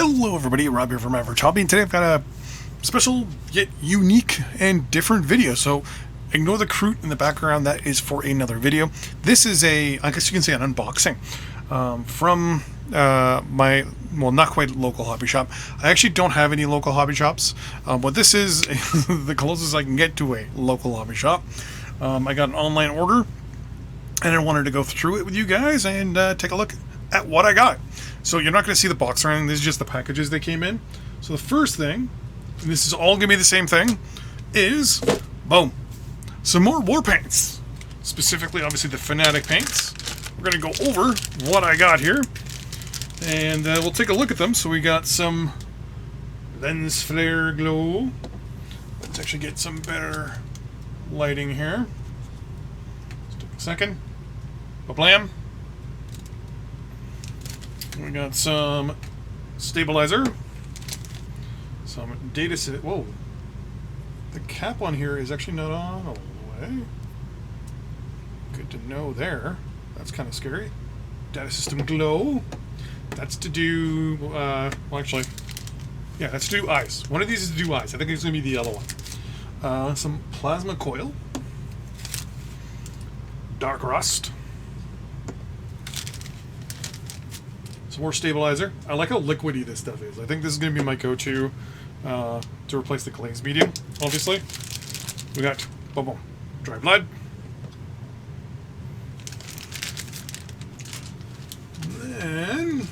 Hello everybody, Rob here from Average Hobby, and today I've got a special yet unique and different video. So ignore the Kroot in the background, that is for another video. This is I guess you can say an unboxing from my, well, not quite local hobby shop. I actually don't have any local hobby shops, but this is the closest I can get to a local hobby shop. I got an online order, and I wanted to go through it with you guys and take a look at what I got. So you're not going to see the box or anything, this is just the packages they came in. So the first thing, and this is all going to be the same thing, is, boom, some more war paints. Specifically, obviously, the Fanatic paints. We're going to go over what I got here, and we'll take a look at them. So we got some Lens Flare Glow. Let's actually get some better lighting here. Let's take a second. Ba-blam. We got some stabilizer, some data set. Whoa, the cap on here is actually not on all the way. Good to know there. That's kind of scary. Data system glow. That's to do, well, actually, yeah, that's to do eyes. One of these is to do eyes. I think it's going to be the other one. Some plasma coil. Dark rust. More stabilizer. I like how liquidy this stuff is. I think this is going to be my go-to to replace the glaze medium, obviously. We got boom, dry blood. Then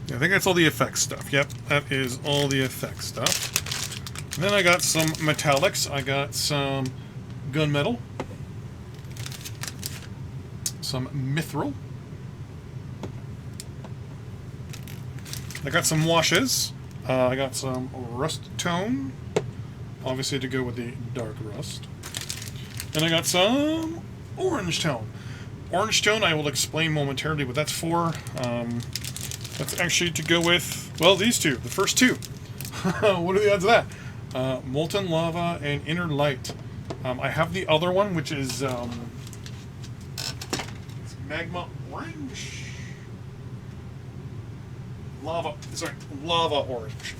yeah, I think that's all the effects stuff. Yep, that is all the effects stuff. And then I got some metallics. I got some gunmetal, some mithril. I got some washes. I got some rust tone, obviously to go with the dark rust. And I got some orange tone. Orange tone I will explain momentarily what that's for. That's actually to go with, well, these two, the first two. What are the odds of that? Molten Lava and Inner Light. I have the other one, which is it's Magma Orange. Lava Orange.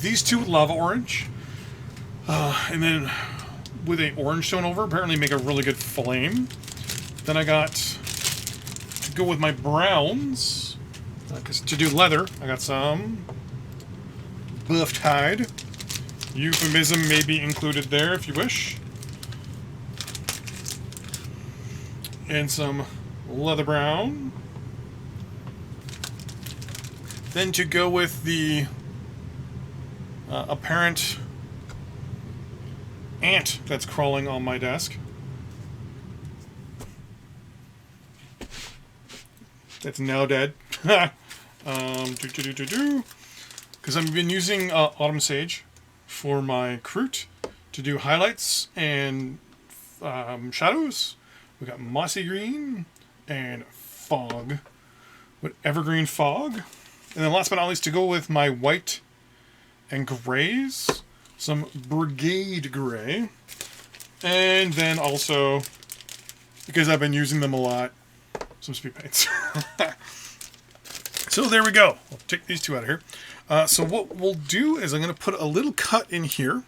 These two Lava Orange, and then with a orange tone over, apparently make a really good flame. Then I got to go with my browns, because to do leather, I got some buffed hide. Euphemism may be included there if you wish. And some leather brown. Then to go with the apparent ant that's crawling on my desk. That's now dead. Because I've been using Autumn Sage for my Kroot to do highlights and shadows. We got Mossy Green and Fog. With Evergreen Fog. And then last but not least, to go with my white and grays, some Brigade Gray. And then also, because I've been using them a lot, some speed paints. So there we go. I'll take these two out of here. So what we'll do is I'm going to put a little cut in here.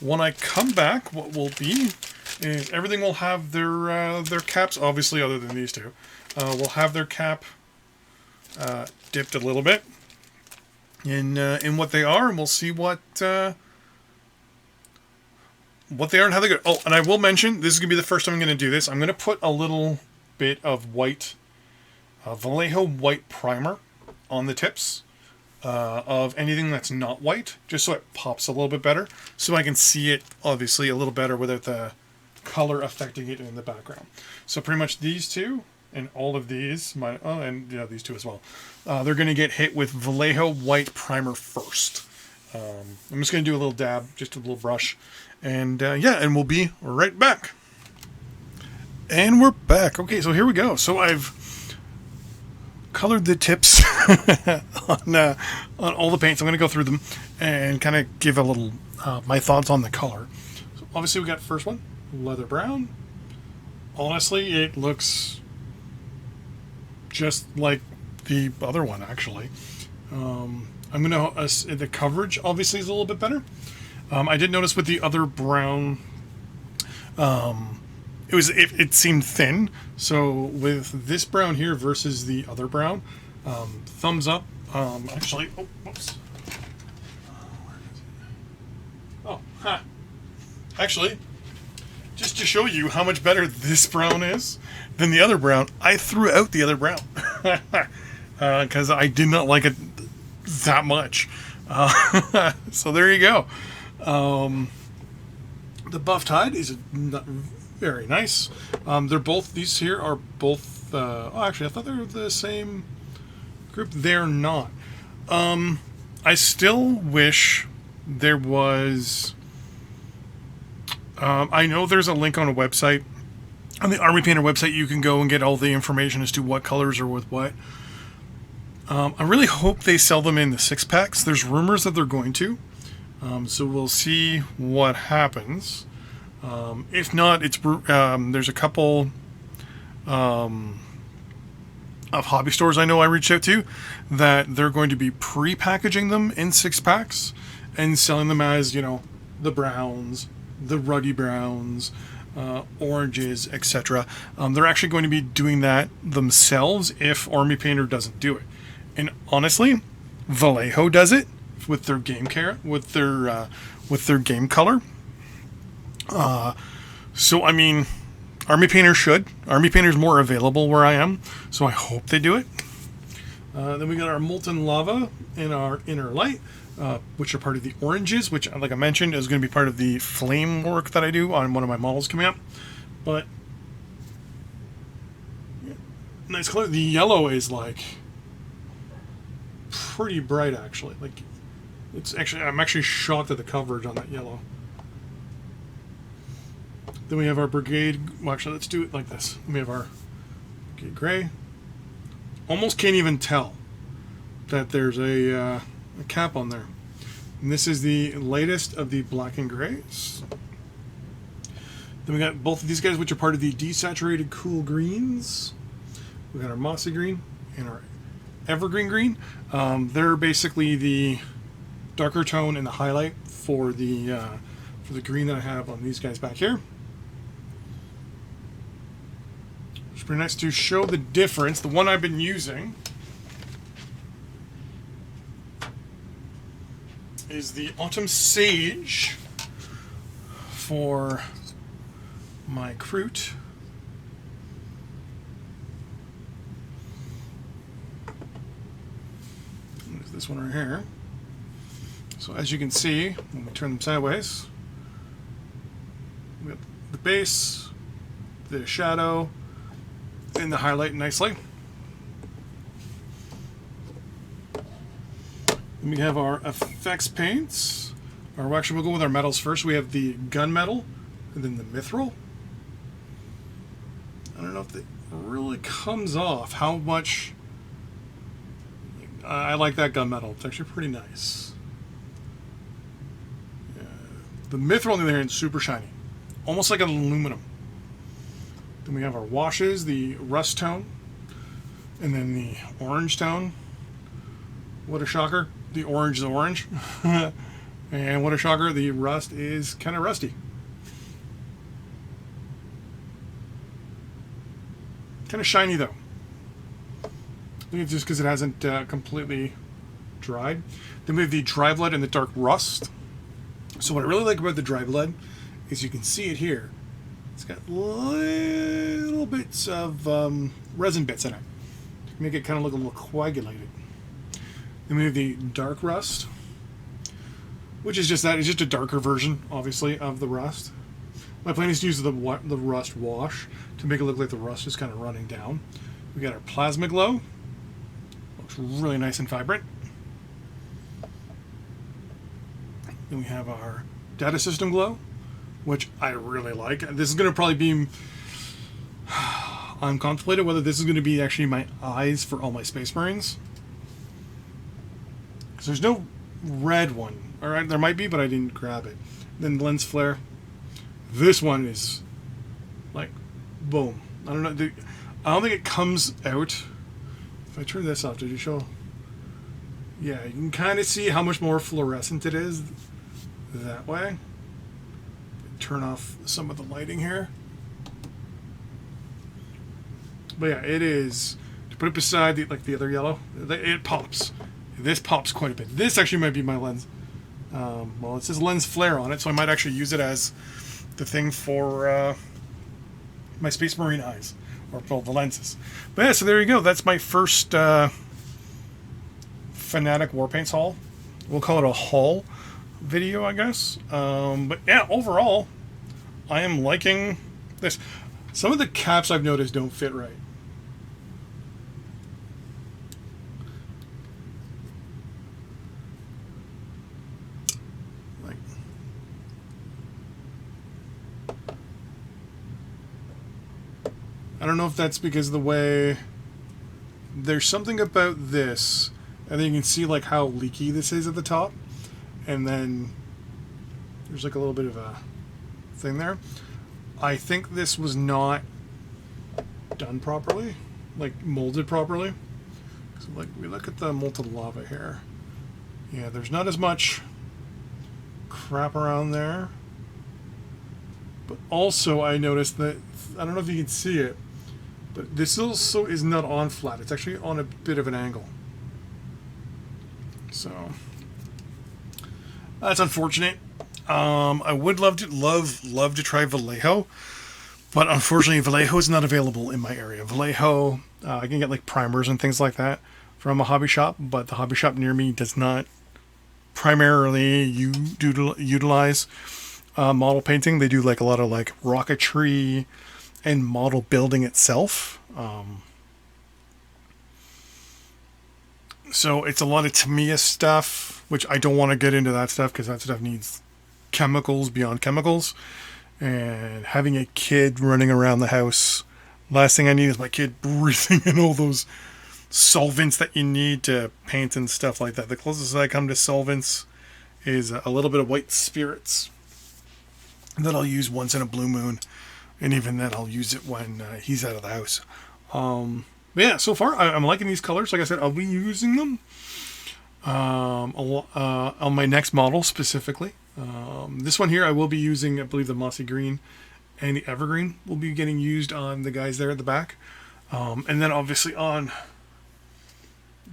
When I come back, what will be is everything will have their caps, obviously other than these two. Will have their cap dipped a little bit in what they are, and we'll see what they are and how they go. Oh, and I will mention, this is going to be the first time I'm going to do this. I'm going to put a little bit of white, Vallejo white primer on the tips of anything that's not white, just so it pops a little bit better, so I can see it, obviously, a little better without the color affecting it in the background. So pretty much these two, and all of these, and yeah, these two as well, they're going to get hit with Vallejo white primer first. I'm just going to do a little dab, just a little brush, and yeah, and we'll be right back. And we're back. Okay, so here we go. So I've colored the tips on all the paints. I'm going to go through them and kind of give a little my thoughts on the color. So obviously we got first one, leather brown. Honestly, it looks just like the other one, actually. I'm going to... the coverage, obviously, is a little bit better. I did notice with the other brown... it seemed thin. So with this brown here versus the other brown, thumbs up. Actually, oh, whoops. Oh, ha. Actually, just to show you how much better this brown is than the other brown, I threw out the other brown because I did not like it that much. So there you go. The Buff Tide is very nice. They're both, these here are both, oh, actually, I thought they were the same group. They're not. I still wish there was, I know there's a link on a website, on the Army Painter website, you can go and get all the information as to what colors are with what. I really hope they sell them in the 6-packs. There's rumors that they're going to. So we'll see what happens. If not, it's there's a couple of hobby stores I know I reached out to that they're going to be pre-packaging them in 6-packs and selling them as, you know, the browns, the ruddy browns, oranges, etc. They're actually going to be doing that themselves if Army Painter doesn't do it. And honestly, Vallejo does it with their game with their game color. So I mean, Army Painter should. Army Painter's more available where I am, so I hope they do it. Then we got our Molten Lava and our Inner Light, which are part of the oranges, which, like I mentioned, is going to be part of the flame work that I do on one of my models coming up. But yeah, nice color. The yellow is like pretty bright, actually. Like, it's actually, I'm actually shocked at the coverage on that yellow. Then we have our Brigade. Well, actually, let's do it like this. We have our Brigade Gray. Almost can't even tell that there's a cap on there. And this is the latest of the Black and Grays. Then we got both of these guys, which are part of the Desaturated Cool Greens. We got our Mossy Green and our Evergreen Green. They're basically the darker tone and the highlight for the green that I have on these guys back here. It's pretty nice to show the difference. The one I've been using is the Autumn Sage for my Kroot. There's this one right here. So as you can see, when we turn them sideways, we have the base, the shadow, and the highlight nicely. Then we have our effects paints. Or actually, we'll go with our metals first. We have the gunmetal, and then the mithril. I don't know if it really comes off how much. I like that gunmetal. It's actually pretty nice. Yeah. The mithril on the other hand is super shiny, almost like an aluminum. Then we have our washes, the rust tone, and then the orange tone. What a shocker. The orange is orange. And what a shocker, the rust is kind of rusty. Kind of shiny though. I think it's just because it hasn't completely dried. Then we have the dry blood and the dark rust. So what I really like about the dry blood is you can see it here. It's got little bits of resin bits in it to make it kind of look a little coagulated. Then we have the dark rust, which is just that. It's just a darker version, obviously, of the rust. My plan is to use the rust wash to make it look like the rust is kind of running down. We got our plasma glow. Looks really nice and vibrant. Then we have our data system glow, which I really like. This is going to probably be... I'm contemplating whether this is going to be actually my eyes for all my Space Marines. Because there's no red one. Alright, there might be, but I didn't grab it. Then lens flare. This one is like, boom. I don't know. I don't think it comes out If I turn this off, did you show? Yeah, you can kind of see how much more fluorescent it is that way. Turn off some of the lighting here. But yeah, it is. To put it beside the other yellow, it pops. This pops quite a bit. This actually might be my lens. Well, it says lens flare on it, so I might actually use it as the thing for my Space Marine eyes, or well, the lenses. But yeah, so there you go. That's my first Fanatec Warpaints haul. We'll call it a haul video, I guess. But yeah, overall, I am liking this. Some of the caps I've noticed don't fit right. I don't know if that's because of the way there's something about this, and then you can see like how leaky this is at the top, and then there's like a little bit of a thing there. I think this was not done properly, like molded properly. So like we look at the molten lava here. Yeah, there's not as much crap around there. But also I noticed that, I don't know if you can see it, but this also is not on flat. It's actually on a bit of an angle. So that's unfortunate. I would love to try Vallejo, but unfortunately Vallejo is not available in my area. Vallejo, I can get like primers and things like that from a hobby shop, but the hobby shop near me does not primarily utilize model painting. They do like a lot of like rocketry and model building itself. So it's a lot of Tamiya stuff, which I don't want to get into that stuff because that stuff needs chemicals beyond chemicals. And having a kid running around the house, last thing I need is my kid breathing in all those solvents that you need to paint and stuff like that. The closest I come to solvents is a little bit of white spirits that I'll use once in a blue moon. And even then, I'll use it when he's out of the house. But yeah, so far, I'm liking these colors. Like I said, I'll be using them on my next model specifically. This one here, I will be using, I believe, the Mossy Green and the Evergreen will be getting used on the guys there at the back. And then obviously on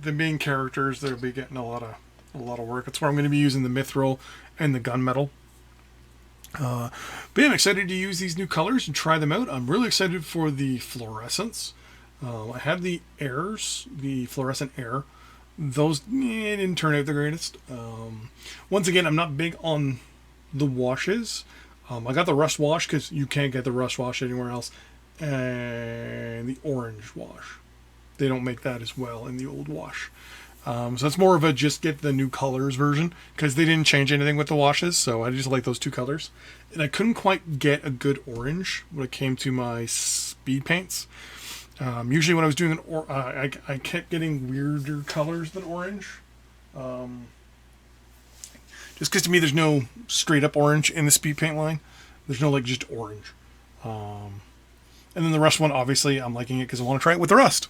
the main characters, they'll be getting a lot of work. That's where I'm going to be using the Mithril and the Gunmetal. But yeah, I'm excited to use these new colors and try them out. I'm really excited for the fluorescence. I have the airs, the fluorescent air. Those didn't turn out the greatest. Once again, I'm not big on the washes. I got the rust wash because you can't get the rust wash anywhere else. And the orange wash. They don't make that as well in the old wash. So it's more of a just get the new colors version because they didn't change anything with the washes. So I just like those two colors. And I couldn't quite get a good orange when it came to my speed paints. Usually when I was doing I kept getting weirder colors than orange. Just because to me there's no straight up orange in the speed paint line. There's no like just orange. And then the rust one, obviously I'm liking it because I want to try it with the rust.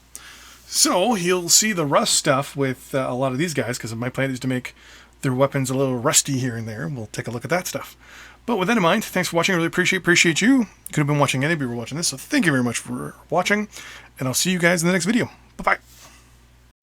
So you'll see the rust stuff with a lot of these guys because my plan is to make their weapons a little rusty here and there. We'll take a look at that stuff. But with that in mind, thanks for watching. I really appreciate you. You could have been watching any, but you were watching this. So thank you very much for watching. And I'll see you guys in the next video.